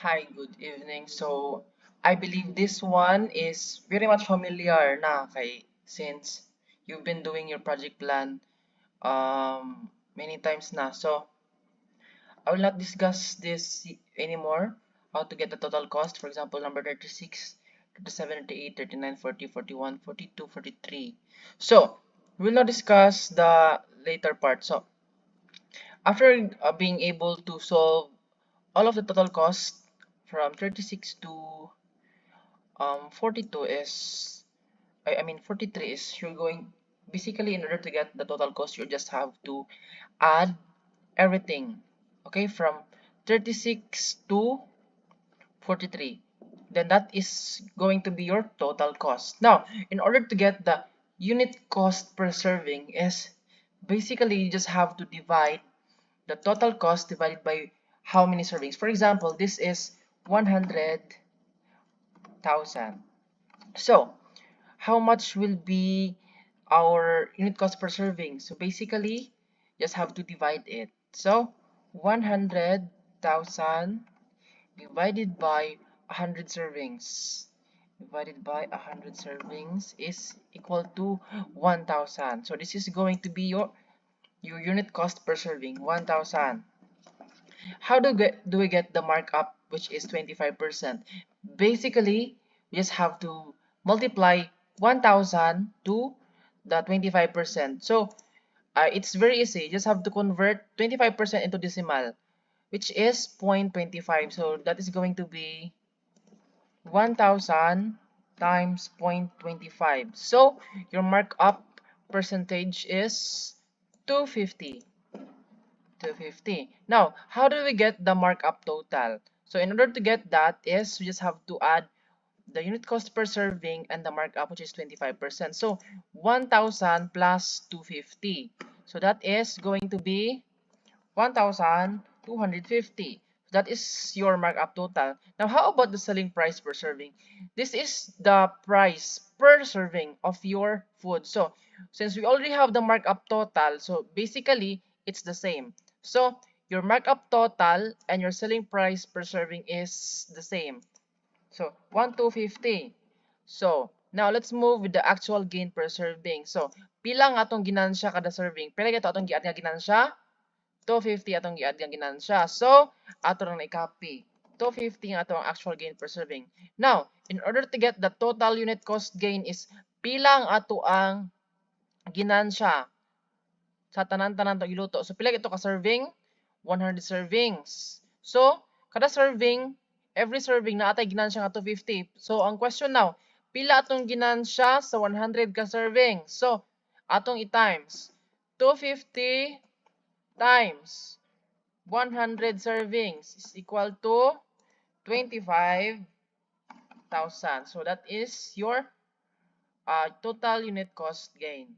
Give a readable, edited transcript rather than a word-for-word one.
Hi, good evening. So, I believe this one is very much familiar na kay since you've been doing your project plan many times na. So, I will not discuss this anymore. How to get the total cost, for example, number 36, 37, 38, 39, 40, 41, 42, 43. So, we will not discuss the later part. So, after being able to solve all of the total cost from 36 to 42 is I mean 43 is you're going basically in order to get the total cost you just have to add everything, okay, from 36 to 43, then that is going to be your total cost. Now in order to get the unit cost per serving is basically you just have to divide the total cost divided by how many servings. For example, this is 100,000. So how much will be our unit cost per serving? So basically, just have to divide it. So 100,000 divided by 100 servings is equal to 1,000. So this is going to be your unit cost per serving, 1,000. How do we get the markup, which is 25%? Basically, we just have to multiply 1,000 to the 25%. So it's very easy. You just have to convert 25% into decimal, which is 0.25. So that is going to be 1,000 times 0.25. So your markup percentage is 250. 250. Now, how do we get the markup total? So in order to get that is we just have to add the unit cost per serving and the markup, which is 25%. So 1,000 plus 250. So that is going to be 1,250. That is your markup total. Now, how about the selling price per serving? This is the price per serving of your food. So, since we already have the markup total, so basically, it's the same. So, your markup total and your selling price per serving is the same. So, 1,250. So, now let's move with the actual gain per serving. So, pila nga atong ginansya kada serving? Pila ito atong giat nga ginansya? 250 atong gi-add nga ginansya. So, ato nang i-copy. 250 nga ato ang actual gain per serving. Now, in order to get the total unit cost gain is pilang ato ang ginansya sa tanan-tanan to iluto. So, pila ito ka serving? 100 servings. So, kada serving, every serving na atay ginansya nga 250. So, ang question now, pila atong ginansya sa 100 ka serving? So, atong i-times 250 times 100 servings is equal to 25,000. So that is your total unit cost gain.